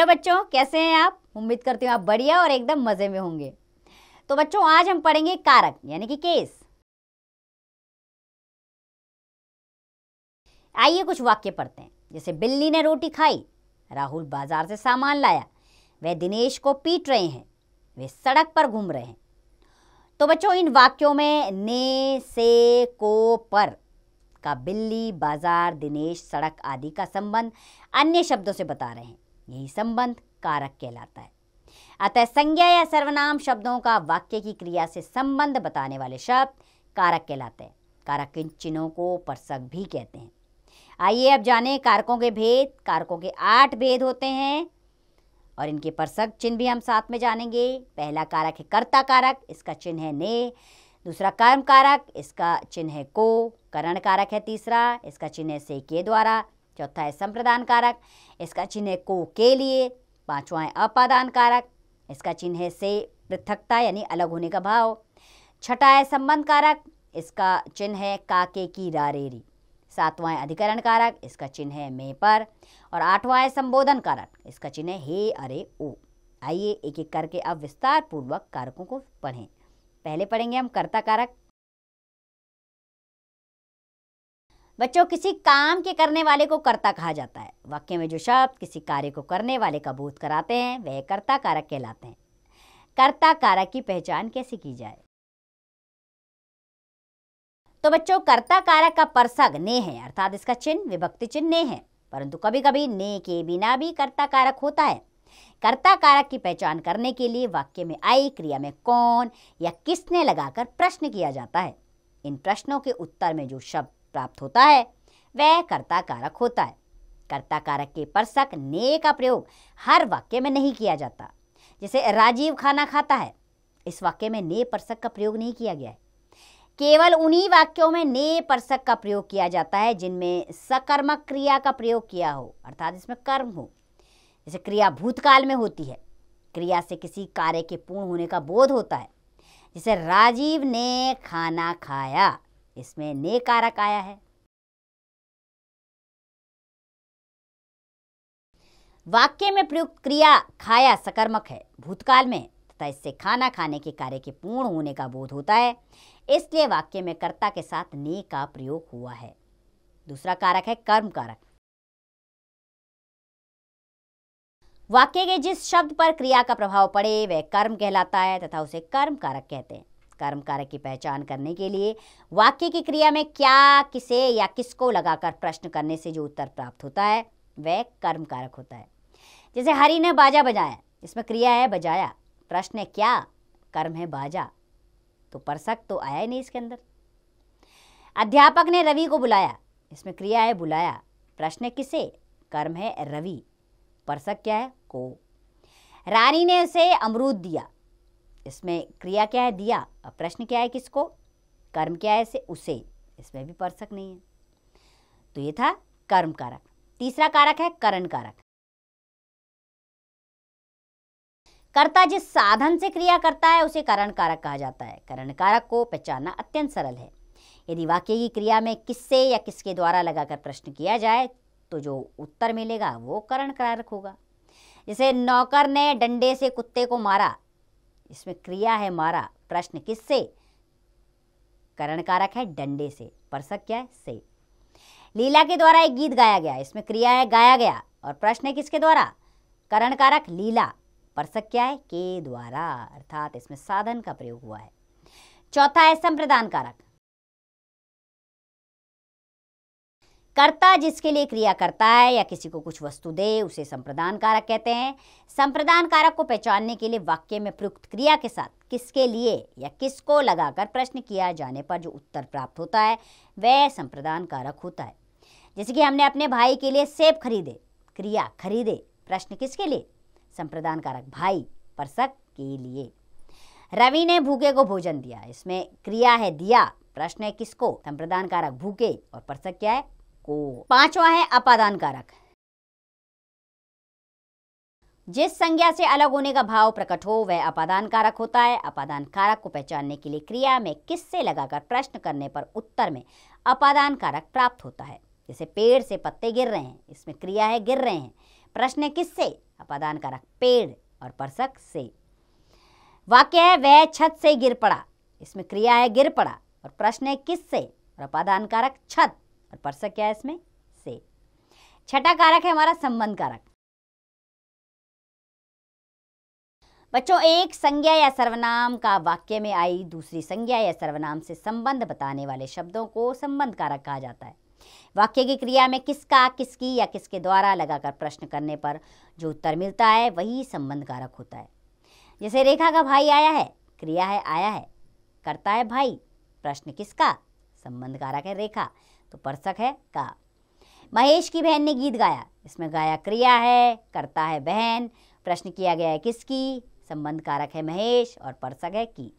Hello बच्चों, कैसे हैं आप? उम्मीद करती हूँ आप बढ़िया और एकदम मजे में होंगे। तो बच्चों, आज हम पढ़ेंगे कारक यानी कि केस। आइए कुछ वाक्य पढ़ते हैं। जैसे बिल्ली ने रोटी खाई, राहुल बाजार से सामान लाया, वह दिनेश को पीट रहे हैं, वे सड़क पर घूम रहे हैं। तो बच्चों, इन वाक्यों में ने, से, को, पर का बिल्ली, बाजार, दिनेश, सड़क आदि का संबंध अन्य शब्दों से बता रहे हैं। यही संबंध कारक कहलाता है। अतः संज्ञा या सर्वनाम शब्दों का वाक्य की क्रिया से संबंध बताने वाले शब्द कारक कहलाते हैं। कारक चिन्हों को परसक भी कहते हैं। आइए अब जानें कारकों के भेद। कारकों के 8 भेद होते हैं और इनके परसक चिन्ह भी हम साथ में जानेंगे। पहला कारक है कर्ता कारक, इसका चिन्ह है ने। दूसरा कर्म कारक, इसका चिन्ह है को। करण कारक है तीसरा, इसका चिन्ह है से के द्वारा। चौथा है संप्रदान कारक, इसका चिन्ह है को के लिए। पांचवा है अपादान कारक, इसका चिन्ह है से पृथकता यानी अलग होने का भाव। छठा है संबंध कारक, इसका चिन्ह है का के की रा रे री। सातवां है अधिकरण कारक, इसका चिन्ह है में पर। और आठवां है संबोधन कारक, इसका चिन्ह है हे अरे ओ। आइए एक एक करके अब विस्तार पूर्वक कारकों को पढ़ें। पहले पढ़ेंगे हम कर्ता कारक। बच्चों, किसी काम के करने वाले को कर्ता कहा जाता है। वाक्य में जो शब्द किसी कार्य को करने वाले का बोध कराते हैं वह कर्ता कारक कहलाते हैं। कर्ता कारक की पहचान कैसे की जाए? तो बच्चों, कर्ता कारक का परसक ने है, अर्थात इसका चिन्ह विभक्ति चिन्ह ने है, परंतु कभी कभी ने के बिना भी कर्ता कारक होता है। कर्ता कारक की पहचान करने के लिए वाक्य में आई क्रिया में कौन या किसने लगाकर प्रश्न किया जाता है। इन प्रश्नों के उत्तर में जो शब्द प्राप्त होता है वह कर्ता कारक होता है। कर्ता कारक के परसक ने का प्रयोग हर वाक्य में नहीं किया जाता। जैसे राजीव खाना खाता है, इस वाक्य में ने परसक का प्रयोग नहीं किया गया है। केवल उन्हीं वाक्यों में ने परसक का प्रयोग किया जाता है जिनमें सकर्मक क्रिया का प्रयोग किया हो, अर्थात इसमें कर्म हो। जैसे क्रिया भूतकाल में होती है, क्रिया से किसी कार्य के पूर्ण होने का बोध होता है। जैसे राजीव ने खाना खाया, इसमें ने कारक आया है। वाक्य में प्रयुक्त क्रिया खाया सकर्मक है भूतकाल में तथा इससे खाना खाने के कार्य के पूर्ण होने का बोध होता है, इसलिए वाक्य में कर्ता के साथ ने का प्रयोग हुआ है। दूसरा कारक है कर्म कारक। वाक्य के जिस शब्द पर क्रिया का प्रभाव पड़े वह कर्म कहलाता है तथा उसे कर्म कारक कहते हैं। कर्म कारक की पहचान करने के लिए वाक्य की क्रिया में क्या, किसे या किसको लगाकर प्रश्न करने से जो उत्तर प्राप्त होता है वह कर्म कारक होता है। जैसे हरि ने बाजा बजाया, इसमें क्रिया है बजाया, प्रश्न है क्या, कर्म है बाजा, तो परसक तो आया ही नहीं इसके अंदर। अध्यापक ने रवि को बुलाया, इसमें क्रिया है बुलाया, प्रश्न है किसे, कर्म है रवि, परसक क्या है को। रानी ने उसे अमरूद दिया, इसमें क्रिया क्या है दिया, अब प्रश्न क्या है किसको, कर्म क्या है से उसे, इसमें भी परसक नहीं है। तो ये था कर्म कारक। तीसरा कारक है करण कारक। कर्ता जिस साधन से क्रिया करता है उसे करण कारक कहा जाता है। करण कारक को पहचानना अत्यंत सरल है। यदि वाक्य की क्रिया में किससे या किसके द्वारा लगाकर प्रश्न किया जाए तो जो उत्तर मिलेगा वो करण कारक होगा। जैसे नौकर ने डंडे से कुत्ते को मारा, इसमें क्रिया है मारा, प्रश्न किससे, करण कारक है डंडे से, परसक क्या है से। लीला के द्वारा एक गीत गाया गया, इसमें क्रिया है गाया गया और प्रश्न है किसके द्वारा, करण कारक लीला, परसक क्या है के द्वारा, अर्थात इसमें साधन का प्रयोग हुआ है। चौथा है संप्रदान कारक। कर्ता जिसके लिए क्रिया करता है या किसी को कुछ वस्तु दे उसे संप्रदान कारक कहते हैं। संप्रदान कारक को पहचानने के लिए वाक्य में प्रयुक्त क्रिया के साथ किसके लिए या किसको लगाकर प्रश्न किया जाने पर जो उत्तर प्राप्त होता है वह संप्रदान कारक होता है। जैसे कि हमने अपने भाई के लिए सेब खरीदे, क्रिया खरीदे, प्रश्न किसके लिए, संप्रदान कारक भाई, परसक के लिए। रवि ने भूखे को भोजन दिया, इसमें क्रिया है दिया, प्रश्न है किसको, संप्रदान कारक भूखे और परसक क्या है को। पांचवा है अपादान कारक। जिस संज्ञा से अलग होने का भाव प्रकट हो वह अपादान कारक होता है। अपादान कारक को पहचानने के लिए क्रिया में किससे लगाकर प्रश्न करने पर उत्तर में अपादान कारक प्राप्त होता है। जैसे पेड़ से पत्ते गिर रहे हैं, इसमें क्रिया है गिर रहे हैं, प्रश्न है किससे? अपादान कारक पेड़ और परसक से। वाक्य है वह छत से गिर पड़ा, इसमें क्रिया है गिर पड़ा और प्रश्न है किससे और अपादान कारक छत और परसक क्या है इसमें? से। छठा कारक है हमारा संबंध कारक। बच्चों, एक संज्ञा या सर्वनाम का वाक्य में आई दूसरी संज्ञा या सर्वनाम से संबंध बताने वाले शब्दों को संबंध कारक कहा जाता है। वाक्य की क्रिया में किसका, किसकी या किसके द्वारा लगाकर प्रश्न करने पर जो उत्तर मिलता है वही संबंध कारक होता है। जैसे रेखा का भाई आया है, क्रिया है आया है, करता है भाई, प्रश्न किसका? संबंध कारक है रेखा, तो परसक है का। महेश की बहन ने गीत गाया, इसमें गाया क्रिया है, करता है बहन, प्रश्न किया गया है किसकी? संबंध कारक है महेश और परसक है की।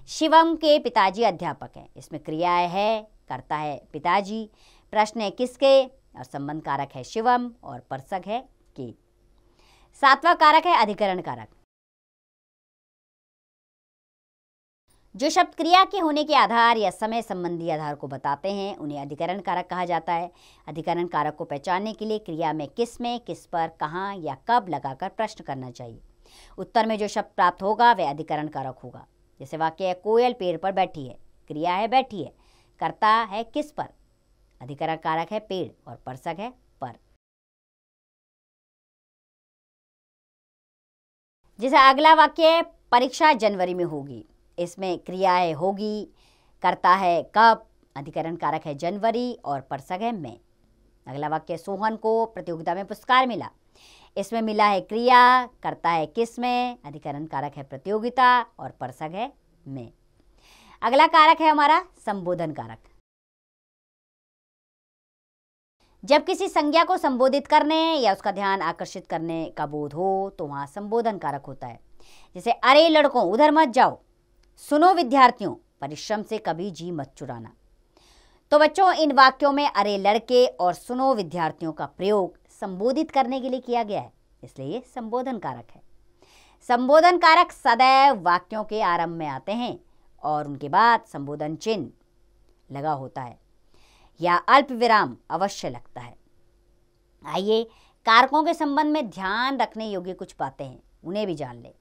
शिवम के पिताजी अध्यापक हैं, इसमें क्रिया है, करता है पिताजी, प्रश्न है किसके और संबंध कारक है शिवम और परसक है की। सातवां कारक है अधिकरण कारक। जो शब्द क्रिया के होने के आधार या समय संबंधी आधार को बताते हैं उन्हें अधिकरण कारक कहा जाता है। अधिकरण कारक को पहचानने के लिए क्रिया में, किस पर, कहाँ या कब लगाकर प्रश्न करना चाहिए। उत्तर में जो शब्द प्राप्त होगा वह अधिकरण कारक होगा। जैसे वाक्य है कोयल पेड़ पर बैठी है, क्रिया है बैठी है, करता है किस पर, अधिकरण कारक है पेड़ और परसक है पर। जैसे अगला वाक्य है परीक्षा जनवरी में होगी, इसमें क्रिया है होगी, करता है कब, अधिकरण कारक है जनवरी और परसक है में। अगला वाक्य सोहन को प्रतियोगिता में पुरस्कार मिला, इसमें मिला है क्रिया, करता है किस में, अधिकरण कारक है प्रतियोगिता और परसक है में। अगला कारक है हमारा संबोधन कारक। जब किसी संज्ञा को संबोधित करने या उसका ध्यान आकर्षित करने का बोध हो तो वहां संबोधन कारक होता है। जैसे अरे लड़कों उधर मत जाओ, सुनो विद्यार्थियों परिश्रम से कभी जी मत चुराना। तो बच्चों, इन वाक्यों में अरे लड़के और सुनो विद्यार्थियों का प्रयोग संबोधित करने के लिए किया गया है, इसलिए ये संबोधन कारक है। संबोधन कारक सदैव वाक्यों के आरंभ में आते हैं और उनके बाद संबोधन चिन्ह लगा होता है या अल्प विराम अवश्य लगता है। आइए कारकों के संबंध में ध्यान रखने योग्य कुछ बातें हैं, उन्हें भी जान ले।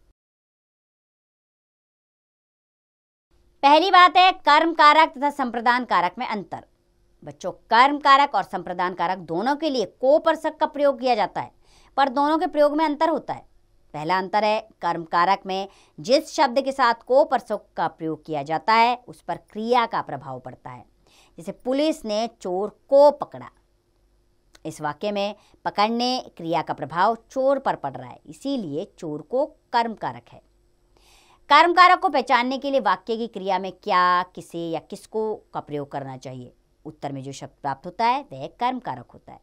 पहली बात है कर्म कारक तथा संप्रदान कारक में अंतर। बच्चों, कर्म कारक और संप्रदान कारक दोनों के लिए को परसक का प्रयोग किया जाता है, पर दोनों के प्रयोग में अंतर होता है। पहला अंतर है कर्म कारक में जिस शब्द के साथ को परसक का प्रयोग किया जाता है उस पर क्रिया का प्रभाव पड़ता है। जैसे पुलिस ने चोर को पकड़ा, इस वाक्य में पकड़ने क्रिया का प्रभाव चोर पर पड़ रहा है, इसीलिए चोर को कर्म कारक है। कर्म कारक को पहचानने के लिए वाक्य की क्रिया में क्या, किसे या किसको का प्रयोग करना चाहिए। उत्तर में जो शब्द प्राप्त होता है वह कर्म कारक होता है।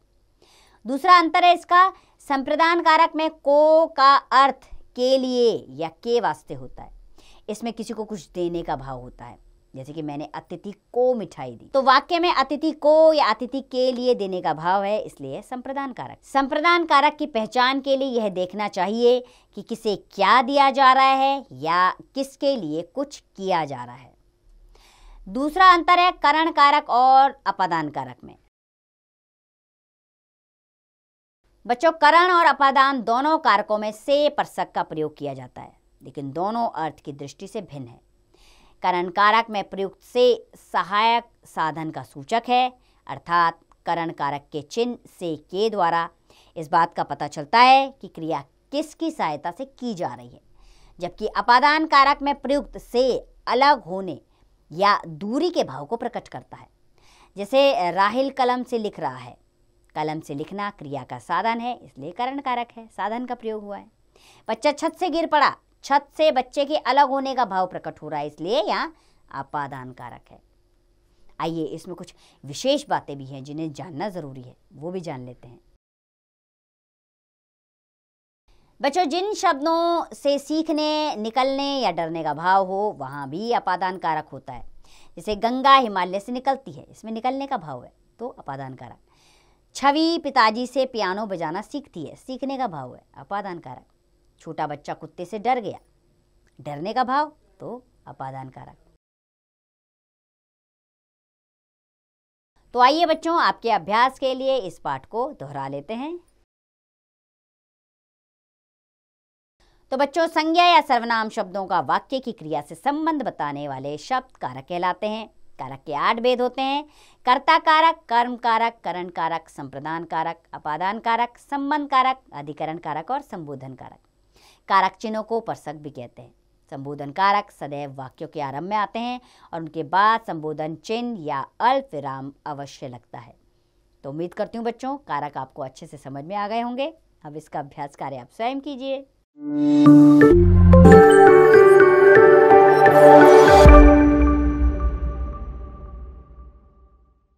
दूसरा अंतर है इसका, संप्रदान कारक में को का अर्थ के लिए या के वास्ते होता है, इसमें किसी को कुछ देने का भाव होता है। जैसे कि मैंने अतिथि को मिठाई दी, तो वाक्य में अतिथि को या अतिथि के लिए देने का भाव है, इसलिए संप्रदान कारक। संप्रदान कारक की पहचान के लिए यह देखना चाहिए कि किसे क्या दिया जा रहा है या किसके लिए कुछ किया जा रहा है। दूसरा अंतर है करण कारक और अपादान कारक में। बच्चों, करण और अपादान दोनों कारकों में से परसक का प्रयोग किया जाता है, लेकिन दोनों अर्थ की दृष्टि से भिन्न है। करण कारक में प्रयुक्त से सहायक साधन का सूचक है, अर्थात करण कारक के चिन्ह से के द्वारा इस बात का पता चलता है कि क्रिया किसकी सहायता से की जा रही है, जबकि अपादान कारक में प्रयुक्त से अलग होने या दूरी के भाव को प्रकट करता है। जैसे राहिल कलम से लिख रहा है, कलम से लिखना क्रिया का साधन है, इसलिए करण कारक है, साधन का प्रयोग हुआ है। बच्चा छत से गिर पड़ा, छत से बच्चे के अलग होने का भाव प्रकट हो रहा है, इसलिए यहाँ अपादान कारक है। आइए इसमें कुछ विशेष बातें भी हैं जिन्हें जानना जरूरी है, वो भी जान लेते हैं। बच्चों, जिन शब्दों से सीखने, निकलने या डरने का भाव हो वहां भी अपादान कारक होता है। जैसे गंगा हिमालय से निकलती है, इसमें निकलने का भाव है, तो अपादान कारक। छवि पिताजी से पियानो बजाना सीखती है, सीखने का भाव है, अपादान कारक। छोटा बच्चा कुत्ते से डर गया, डरने का भाव, तो अपादान कारक। तो आइए बच्चों, आपके अभ्यास के लिए इस पाठ को दोहरा लेते हैं। तो बच्चों, संज्ञा या सर्वनाम शब्दों का वाक्य की क्रिया से संबंध बताने वाले शब्द कारक कहलाते हैं। कारक के 8 भेद होते हैं: कर्ता कारक, कर्म कारक, करण कारक, संप्रदान कारक, अपादान कारक, संबंध कारक, अधिकरण कारक और संबोधन कारक। कारक चिन्हों को उपसर्ग भी कहते हैं। संबोधन कारक सदैव वाक्यों के आरंभ में आते हैं और उनके बाद संबोधन चिन्ह या अल्प विराम अवश्य लगता है। तो उम्मीद करती हूँ बच्चों, कारक आपको अच्छे से समझ में आ गए होंगे। अब इसका अभ्यास कार्य आप स्वयं कीजिए।